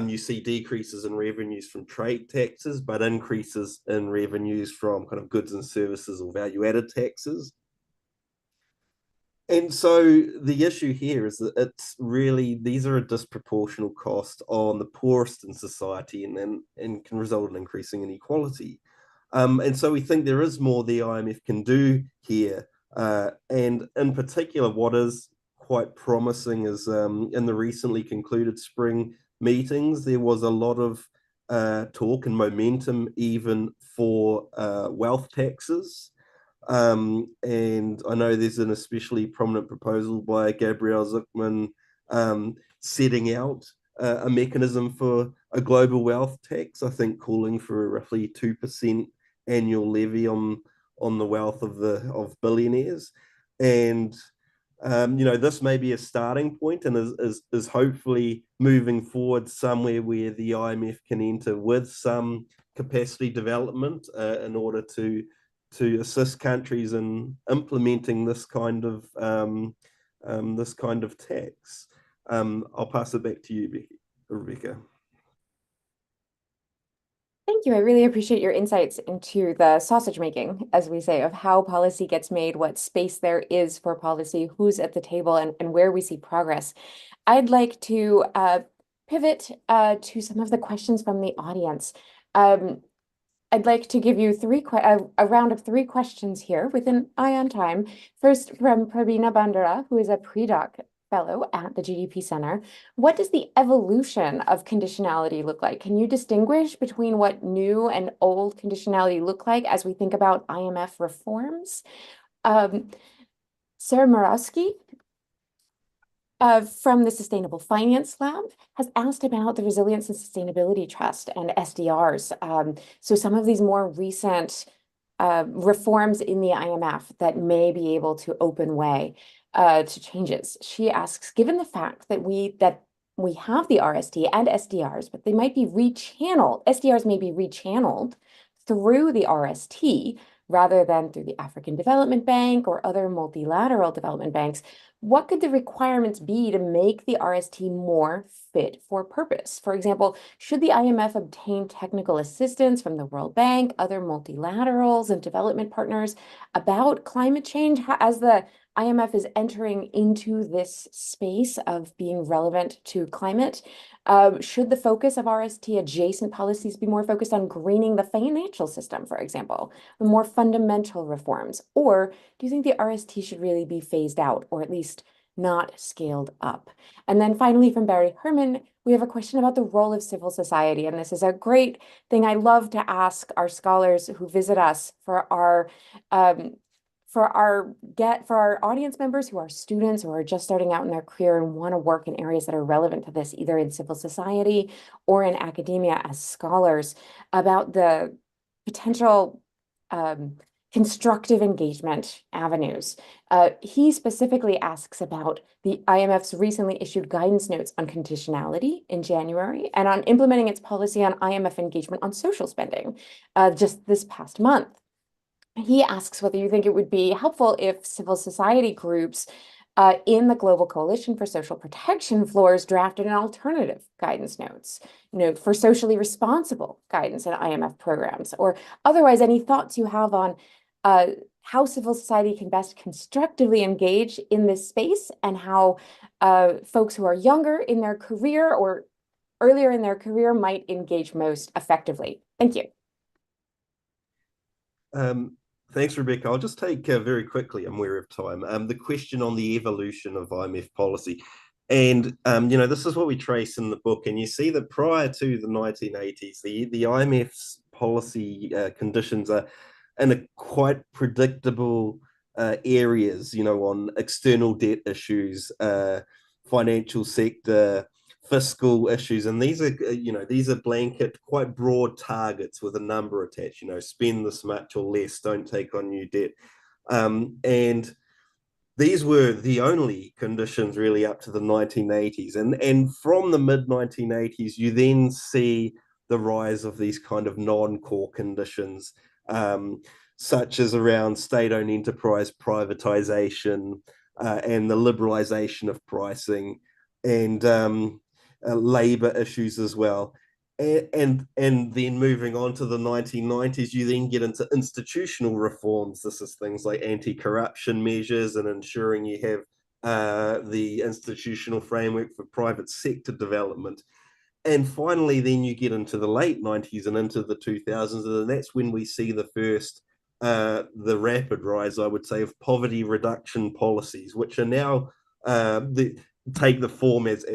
S3: You see decreases in revenues from trade taxes, but increases in revenues from kind of goods and services or value-added taxes. And so the issue here is that it's really, these are a disproportional cost on the poorest in society, and can result in increasing inequality. And so we think there is more the IMF can do here. And in particular, what is quite promising is in the recently concluded spring meetings, there was a lot of talk and momentum even for wealth taxes. And I know there's an especially prominent proposal by Gabriel Zucman setting out a mechanism for a global wealth tax, I think calling for a roughly 2% annual levy on the wealth of billionaires. And this may be a starting point, and is hopefully moving forward somewhere where the IMF can enter with some capacity development in order to assist countries in implementing this kind of tax. I'll pass it back to you, Rebecca.
S1: Thank you. I really appreciate your insights into the sausage making, as we say, of how policy gets made, what space there is for policy, who's at the table, and where we see progress. I'd like to pivot to some of the questions from the audience. I'd like to give you a round of 3 questions here with an eye on time. First, from Prabina Bandara, who is a pre-doc fellow at the GDP Center. What does the evolution of conditionality look like? Can you distinguish between what new and old conditionality look like as we think about IMF reforms? Sarah Morawski from the Sustainable Finance Lab has asked about the Resilience and Sustainability Trust and SDRs. So some of these more recent reforms in the IMF that may be able to open way to changes. She asks, given the fact that we have the RST and SDRs, but they might be rechanneled, SDRs may be rechanneled through the RST rather than through the African Development Bank or other multilateral development banks, what could the requirements be to make the RST more fit for purpose? For example, should the IMF obtain technical assistance from the World Bank, other multilaterals and development partners about climate change as the IMF is entering into this space of being relevant to climate? Should the focus of RST adjacent policies be more focused on greening the financial system, for example, or more fundamental reforms? Or do you think the RST should really be phased out, or at least not scaled up? And then finally, from Barry Herman, we have a question about the role of civil society. And this is a great thing I love to ask our scholars who visit us for our audience members who are students or are just starting out in their career and want to work in areas that are relevant to this, either in civil society or in academia as scholars, about the potential constructive engagement avenues. He specifically asks about the IMF's recently issued guidance notes on conditionality in January and on implementing its policy on IMF engagement on social spending just this past month. He asks whether you think it would be helpful if civil society groups in the Global Coalition for Social Protection floors drafted an alternative guidance note for socially responsible guidance in IMF programs, or otherwise any thoughts you have on how civil society can best constructively engage in this space and how folks who are younger in their career or earlier in their career might engage most effectively. Thank you.
S3: Thanks, Rebecca. I'll just take very quickly, I'm aware of time, the question on the evolution of IMF policy. And, this is what we trace in the book. And you see that prior to the 1980s, the IMF's policy conditions are in a quite predictable areas, on external debt issues, financial sector, fiscal issues, and these are blanket, quite broad targets with a number attached. Spend this much or less, don't take on new debt, and these were the only conditions really up to the 1980s, and from the mid 1980s, you then see the rise of these kind of non-core conditions, such as around state-owned enterprise privatization and the liberalization of pricing, and labor issues as well. And then moving on to the 1990s, you then get into institutional reforms. This is things like anti-corruption measures and ensuring you have the institutional framework for private sector development. And finally, then you get into the late 90s and into the 2000s, and that's when we see the first, the rapid rise, I would say, of poverty reduction policies, which are now take the form, as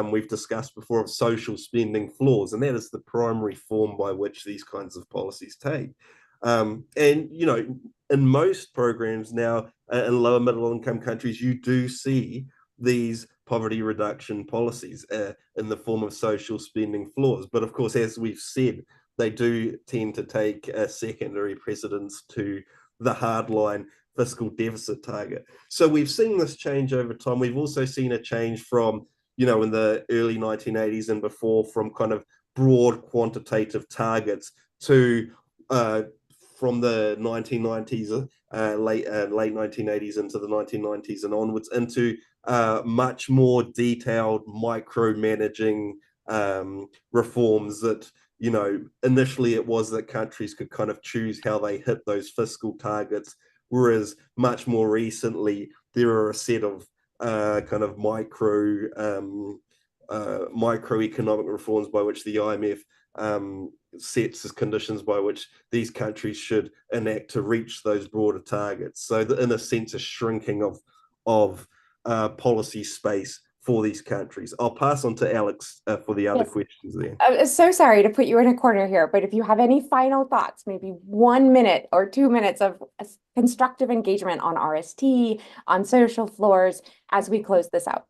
S3: we've discussed before, of social spending floors, and that is the primary form by which these kinds of policies take. And in most programs now in lower middle income countries, you do see these poverty reduction policies in the form of social spending floors. But of course, as we've said, they do tend to take a secondary precedence to the hardline fiscal deficit target. So we've seen this change over time. We've also seen a change from, in the early 1980s and before, from kind of broad quantitative targets to from the 1990s, late 1980s into the 1990s and onwards, into much more detailed micromanaging reforms that, initially it was that countries could kind of choose how they hit those fiscal targets, whereas much more recently there are a set of kind of microeconomic reforms by which the IMF sets as conditions by which these countries should enact to reach those broader targets. So in a sense, a shrinking of policy space for these countries. I'll pass on to Alex for the other questions there.
S1: I'm so sorry to put you in a corner here, but if you have any final thoughts, maybe 1 minute or 2 minutes of constructive engagement on RST, on social floors, as we close this out.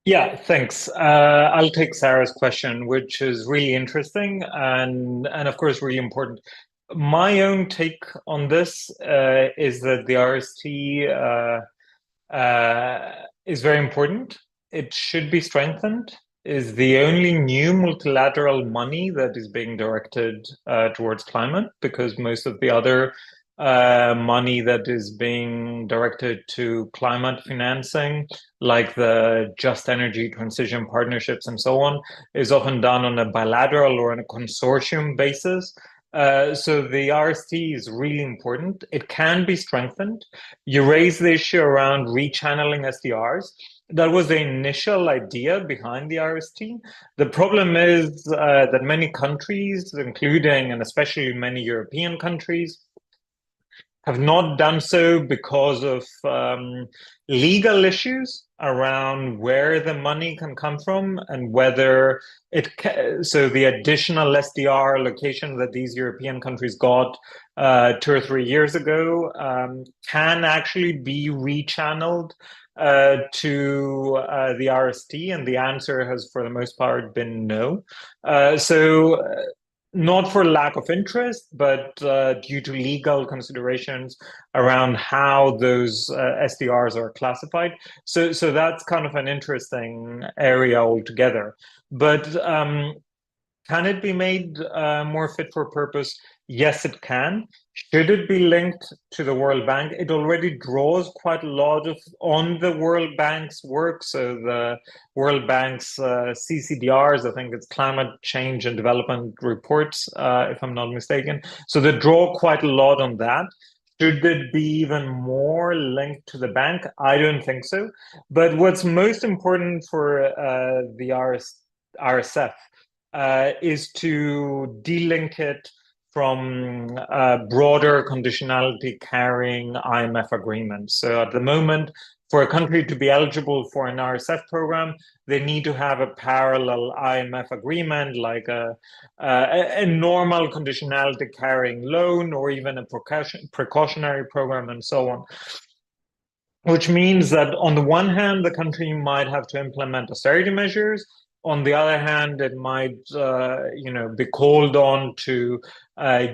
S2: Yeah, thanks. I'll take Sarah's question, which is really interesting and of course really important. My own take on this is that the RST is very important. It should be strengthened. Is the only new multilateral money that is being directed towards climate, because most of the other money that is being directed to climate financing, like the just energy transition partnerships and so on, is often done on a bilateral or on a consortium basis. So the RST is really important. It can be strengthened. You raise the issue around rechanneling SDRs. That was the initial idea behind the RST. The problem is that many countries, including and especially many European countries, have not done so because of legal issues around where the money can come from and whether it can. So the additional SDR allocation that these European countries got 2 or 3 years ago can actually be rechanneled to the RST, and the answer has for the most part been no. So not for lack of interest, but due to legal considerations around how those SDRs are classified. So that's kind of an interesting area altogether. But can it be made more fit for purpose? Yes, it can. Should it be linked to the World Bank? It already draws quite a lot on the World Bank's work. So the World Bank's CCDRs, I think it's Climate Change and Development Reports, if I'm not mistaken. So they draw quite a lot on that. Should it be even more linked to the bank? I don't think so. But what's most important for the RSF is to delink it from broader conditionality carrying IMF agreements. So at the moment, for a country to be eligible for an RSF program, they need to have a parallel IMF agreement, like a normal conditionality carrying loan, or even a precautionary program, and so on. Which means that on the one hand, the country might have to implement austerity measures. On the other hand, it might, be called on to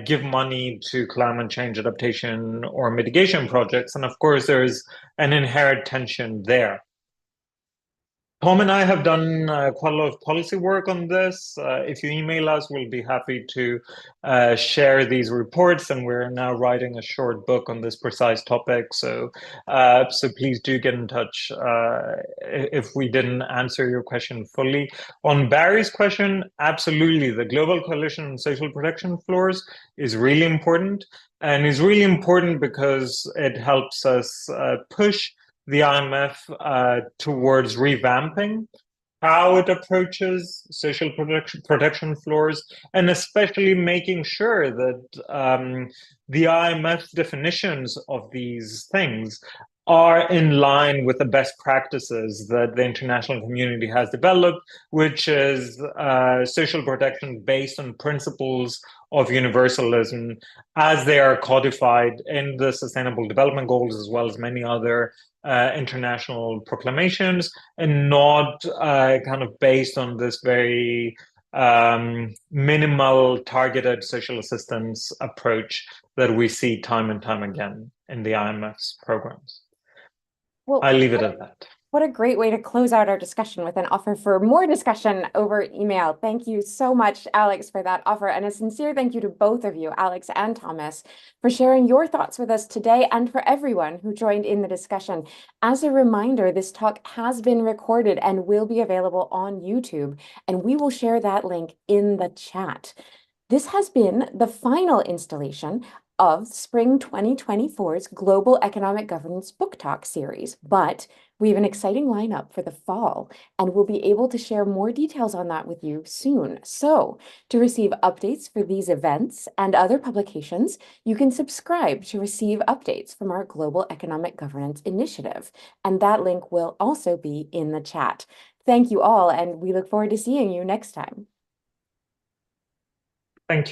S2: give money to climate change adaptation or mitigation projects. And of course, there's an inherent tension there. Tom and I have done quite a lot of policy work on this. If you email us, we'll be happy to share these reports. And we're now writing a short book on this precise topic. So please do get in touch if we didn't answer your question fully. On Barry's question, absolutely. The Global Coalition on Social Protection Floors is really important. And is really important because it helps us push the IMF towards revamping how it approaches social protection floors, and especially making sure that the IMF definitions of these things are in line with the best practices that the international community has developed, which is social protection based on principles of universalism as they are codified in the Sustainable Development Goals, as well as many other international proclamations, and not kind of based on this very minimal targeted social assistance approach that we see time and time again in the IMF's programs.
S1: Well,
S2: I'll leave it at that.
S1: What a great way to close out our discussion with an offer for more discussion over email. Thank you so much, Alex, for that offer. And a sincere thank you to both of you, Alex and Thomas, for sharing your thoughts with us today, and for everyone who joined in the discussion. As a reminder, this talk has been recorded and will be available on YouTube, and we will share that link in the chat. This has been the final installation of Spring 2024's Global Economic Governance Book Talk series, but we have an exciting lineup for the fall, and we'll be able to share more details on that with you soon. So to receive updates for these events and other publications, you can subscribe to receive updates from our Global Economic Governance Initiative, and that link will also be in the chat. Thank you all, and we look forward to seeing you next time.